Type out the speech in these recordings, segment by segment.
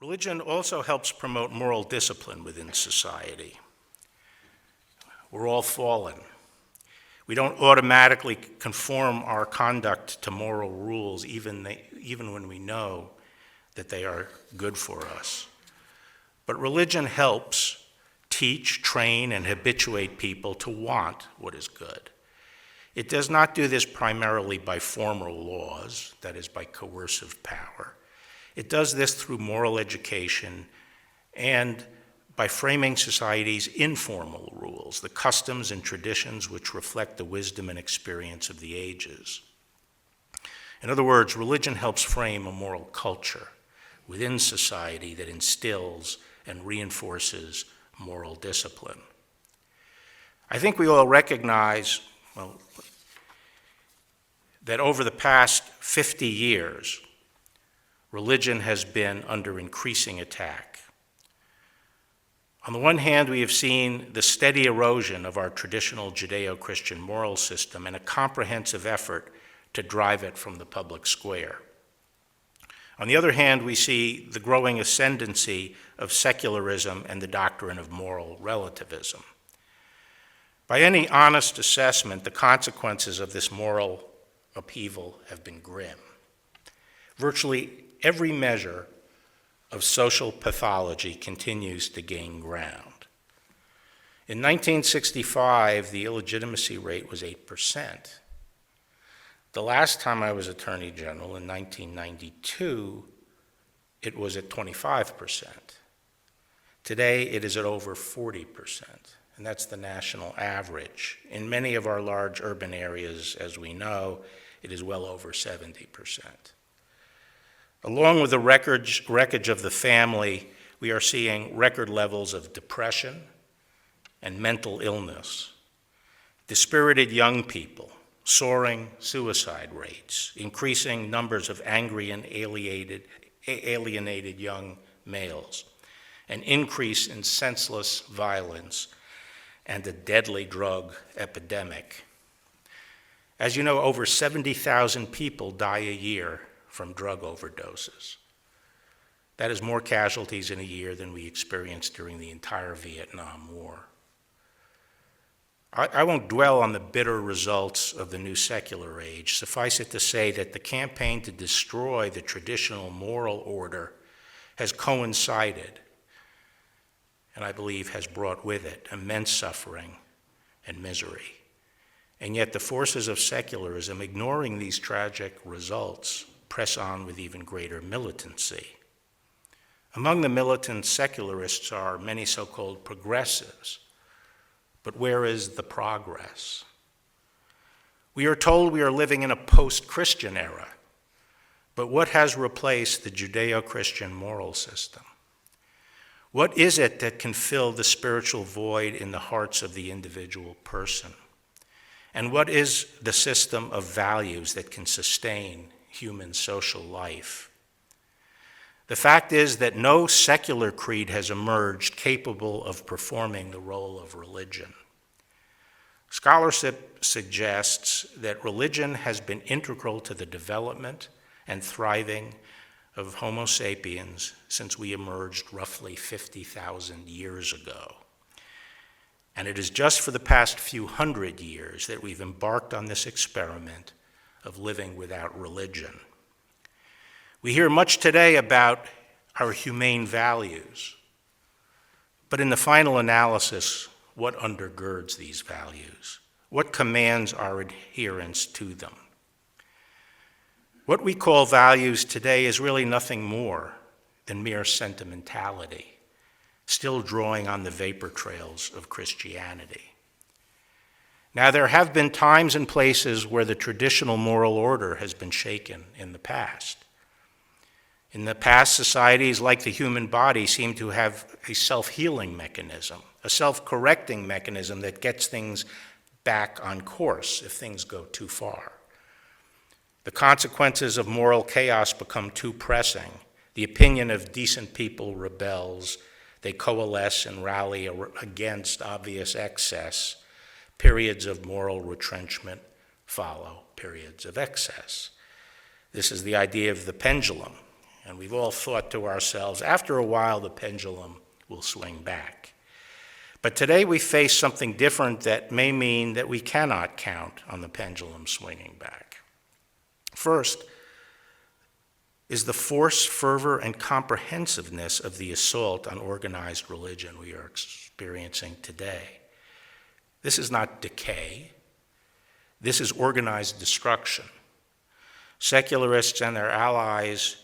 Religion also helps promote moral discipline within society. We're all fallen. We don't automatically conform our conduct to moral rules, even when we know that they are good for us. But religion helps teach, train, and habituate people to want what is good. It does not do this primarily by formal laws, that is, by coercive power. It does this through moral education and by framing society's informal rules, the customs and traditions which reflect the wisdom and experience of the ages. In other words, religion helps frame a moral culture within society that instills and reinforces moral discipline. I think we all recognize, that over the past 50 years, religion has been under increasing attack. On the one hand, we have seen the steady erosion of our traditional Judeo-Christian moral system and a comprehensive effort to drive it from the public square. On the other hand, we see the growing ascendancy of secularism and the doctrine of moral relativism. By any honest assessment, the consequences of this moral upheaval have been grim. Virtually every measure of social pathology continues to gain ground. In 1965, the illegitimacy rate was 8%. The last time I was Attorney General, in 1992, it was at 25%. Today, it is at over 40%, and that's the national average. In many of our large urban areas, as we know, it is well over 70%. Along with the wreckage of the family, we are seeing record levels of depression and mental illness, dispirited young people, soaring suicide rates, increasing numbers of angry and alienated young males, an increase in senseless violence, and a deadly drug epidemic. As you know, over 70,000 people die a year from drug overdoses. That is more casualties in a year than we experienced during the entire Vietnam War. I won't dwell on the bitter results of the new secular age. Suffice it to say that the campaign to destroy the traditional moral order has coincided, and I believe has brought with it immense suffering and misery. And yet the forces of secularism, ignoring these tragic results, press on with even greater militancy. Among the militant secularists are many so-called progressives, but where is the progress? We are told we are living in a post-Christian era, but what has replaced the Judeo-Christian moral system? What is it that can fill the spiritual void in the hearts of the individual person? And what is the system of values that can sustain human social life? The fact is that no secular creed has emerged capable of performing the role of religion. Scholarship suggests that religion has been integral to the development and thriving of Homo sapiens since we emerged roughly 50,000 years ago. And it is just for the past few hundred years that we've embarked on this experiment of living without religion. We hear much today about our humane values, but in the final analysis, what undergirds these values? What commands our adherence to them? What we call values today is really nothing more than mere sentimentality, still drawing on the vapor trails of Christianity. Now, there have been times and places where the traditional moral order has been shaken in the past. In the past, societies like the human body seem to have a self-healing mechanism, a self-correcting mechanism that gets things back on course if things go too far. The consequences of moral chaos become too pressing. The opinion of decent people rebels. They coalesce and rally against obvious excess. Periods of moral retrenchment follow periods of excess. This is the idea of the pendulum. And we've all thought to ourselves, after a while, the pendulum will swing back. But today we face something different that may mean that we cannot count on the pendulum swinging back. First is the force, fervor, and comprehensiveness of the assault on organized religion we are experiencing today. This is not decay. This is organized destruction. Secularists and their allies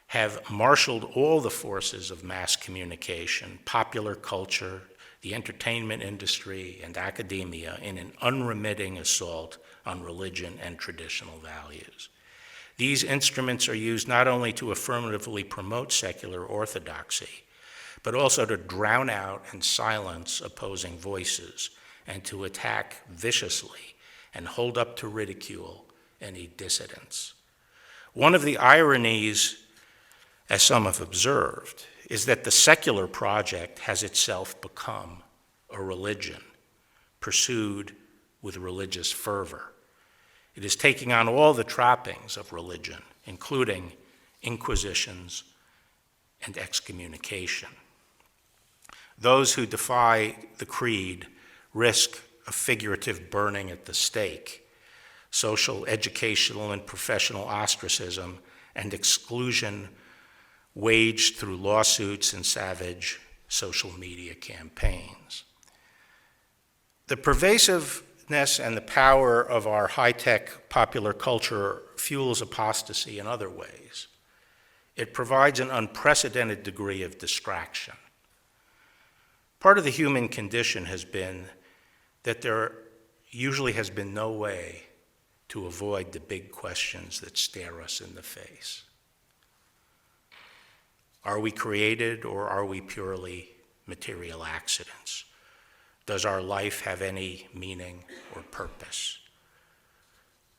have marshaled all the forces of mass communication, popular culture, the entertainment industry, and academia in an unremitting assault on religion and traditional values. These instruments are used not only to affirmatively promote secular orthodoxy, but also to drown out and silence opposing voices and to attack viciously and hold up to ridicule any dissidents. One of the ironies, as some have observed, is that the secular project has itself become a religion pursued with religious fervor. It is taking on all the trappings of religion, including inquisitions and excommunication. Those who defy the creed risk a figurative burning at the stake, social, educational, and professional ostracism, and exclusion waged through lawsuits and savage social media campaigns. The pervasiveness and the power of our high-tech popular culture fuels apostasy in other ways. It provides an unprecedented degree of distraction. Part of the human condition has been that there usually has been no way to avoid the big questions that stare us in the face. Are we created, or are we purely material accidents? Does our life have any meaning or purpose?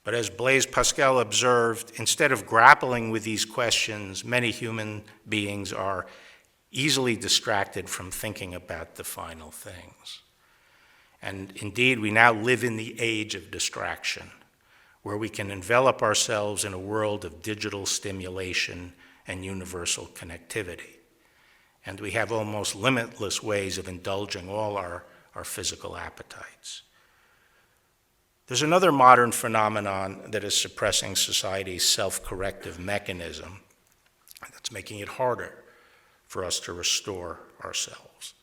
But as Blaise Pascal observed, instead of grappling with these questions, many human beings are easily distracted from thinking about the final things. And indeed, we now live in the age of distraction, where we can envelop ourselves in a world of digital stimulation and universal connectivity. And we have almost limitless ways of indulging all our physical appetites. There's another modern phenomenon that is suppressing society's self-corrective mechanism that's making it harder for us to restore ourselves.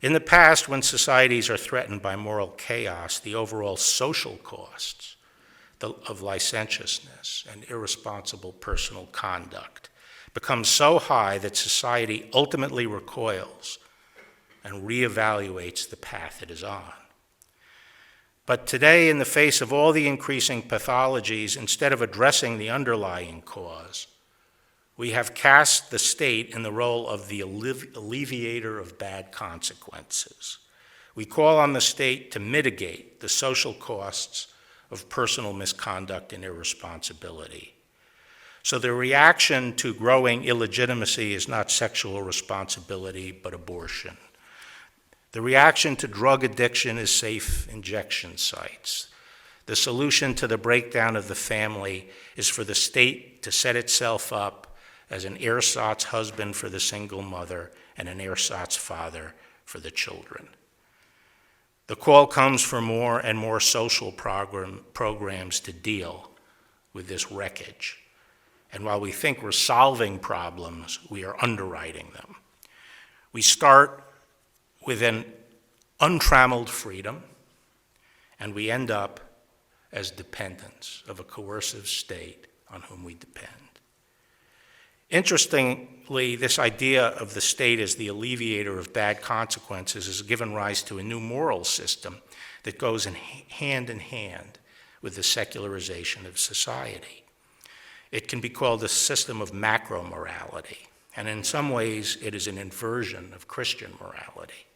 In the past, when societies are threatened by moral chaos, the overall social costs of licentiousness and irresponsible personal conduct become so high that society ultimately recoils and reevaluates the path it is on. But today, in the face of all the increasing pathologies, instead of addressing the underlying cause, we have cast the state in the role of the alleviator of bad consequences. We call on the state to mitigate the social costs of personal misconduct and irresponsibility. So the reaction to growing illegitimacy is not sexual responsibility, but abortion. The reaction to drug addiction is safe injection sites. The solution to the breakdown of the family is for the state to set itself up as an ersatz husband for the single mother and an ersatz father for the children. The call comes for more and more social programs to deal with this wreckage. And while we think we're solving problems, we are underwriting them. We start with an untrammeled freedom, and we end up as dependents of a coercive state on whom we depend. Interestingly, this idea of the state as the alleviator of bad consequences has given rise to a new moral system that goes hand in hand with the secularization of society. It can be called a system of macro-morality, and in some ways it is an inversion of Christian morality.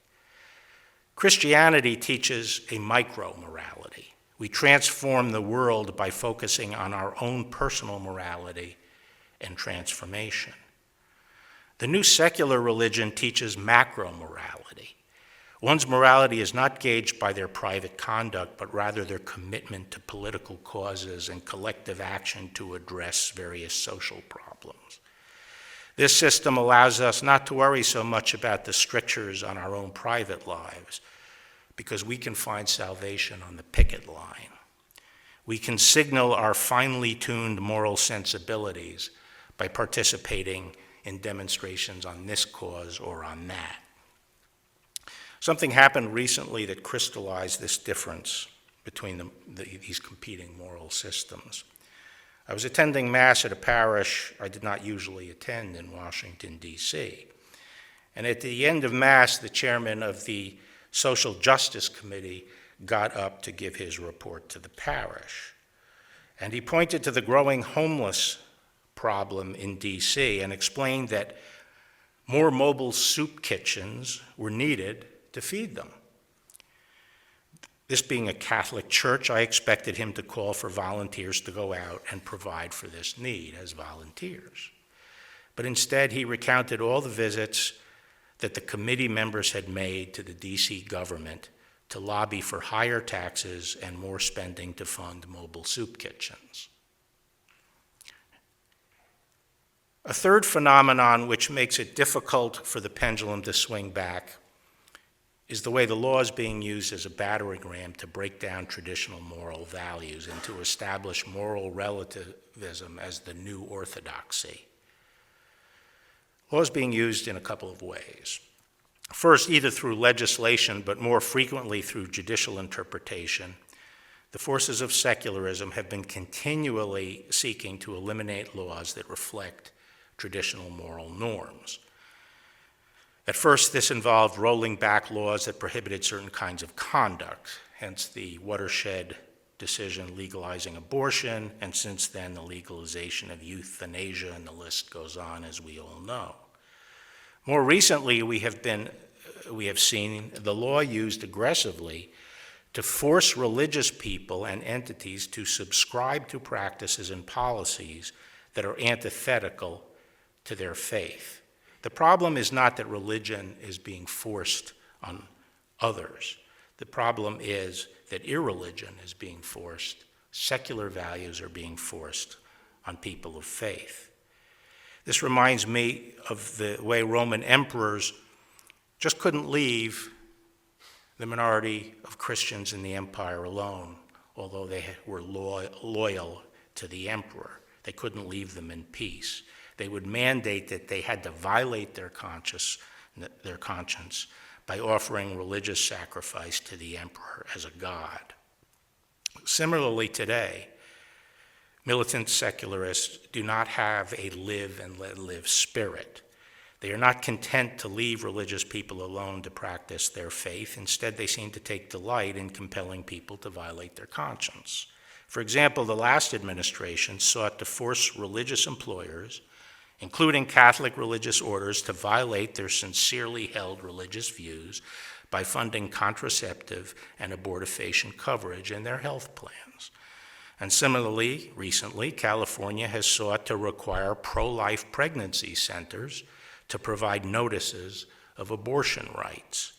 Christianity teaches a micro-morality. We transform the world by focusing on our own personal morality and transformation. The new secular religion teaches macro-morality. One's morality is not gauged by their private conduct, but rather their commitment to political causes and collective action to address various social problems. This system allows us not to worry so much about the strictures on our own private lives, because we can find salvation on the picket line. We can signal our finely tuned moral sensibilities by participating in demonstrations on this cause or on that. Something happened recently that crystallized this difference between these competing moral systems. I was attending Mass at a parish I did not usually attend in Washington, D.C. And at the end of Mass, the chairman of the Social Justice Committee got up to give his report to the parish. And he pointed to the growing homeless problem in D.C. and explained that more mobile soup kitchens were needed to feed them. This being a Catholic church, I expected him to call for volunteers to go out and provide for this need as volunteers. But instead, he recounted all the visits that the committee members had made to the D.C. government to lobby for higher taxes and more spending to fund mobile soup kitchens. A third phenomenon which makes it difficult for the pendulum to swing back is the way the law is being used as a battering ram to break down traditional moral values and to establish moral relativism as the new orthodoxy. Law is being used in a couple of ways. First, either through legislation, but more frequently through judicial interpretation, the forces of secularism have been continually seeking to eliminate laws that reflect traditional moral norms. At first, this involved rolling back laws that prohibited certain kinds of conduct, hence the watershed decision legalizing abortion, and since then the legalization of euthanasia, and the list goes on, as we all know. More recently, we have seen the law used aggressively to force religious people and entities to subscribe to practices and policies that are antithetical to their faith. The problem is not that religion is being forced on others. The problem is that irreligion is being forced. Secular values are being forced on people of faith. This reminds me of the way Roman emperors just couldn't leave the minority of Christians in the empire alone, although they were loyal to the emperor. They couldn't leave them in peace. They would mandate that they had to violate their conscience by offering religious sacrifice to the emperor as a god. Similarly today, militant secularists do not have a live and let live spirit. They are not content to leave religious people alone to practice their faith. Instead, they seem to take delight in compelling people to violate their conscience. For example, the last administration sought to force religious employers, including Catholic religious orders, to violate their sincerely held religious views by funding contraceptive and abortifacient coverage in their health plans. And similarly, recently, California has sought to require pro-life pregnancy centers to provide notices of abortion rights.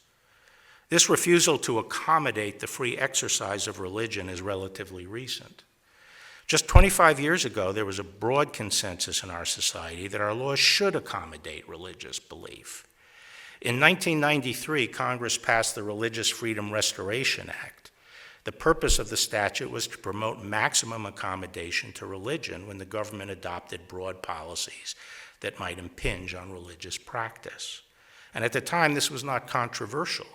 This refusal to accommodate the free exercise of religion is relatively recent. Just 25 years ago, there was a broad consensus in our society that our laws should accommodate religious belief. In 1993, Congress passed the Religious Freedom Restoration Act. The purpose of the statute was to promote maximum accommodation to religion when the government adopted broad policies that might impinge on religious practice. And at the time, this was not controversial.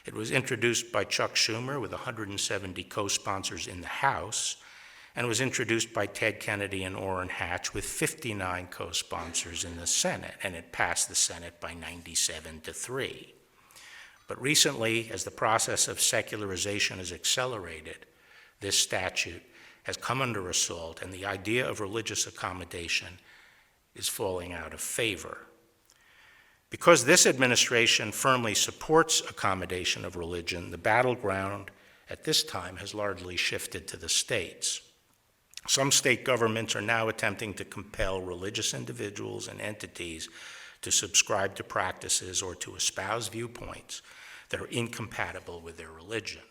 It was introduced by Chuck Schumer with 170 co-sponsors in the House, and was introduced by Ted Kennedy and Orrin Hatch with 59 co-sponsors in the Senate, and it passed the Senate by 97-3. But recently, as the process of secularization has accelerated, this statute has come under assault, and the idea of religious accommodation is falling out of favor. Because this administration firmly supports accommodation of religion, the battleground at this time has largely shifted to the states. Some state governments are now attempting to compel religious individuals and entities to subscribe to practices or to espouse viewpoints that are incompatible with their religion.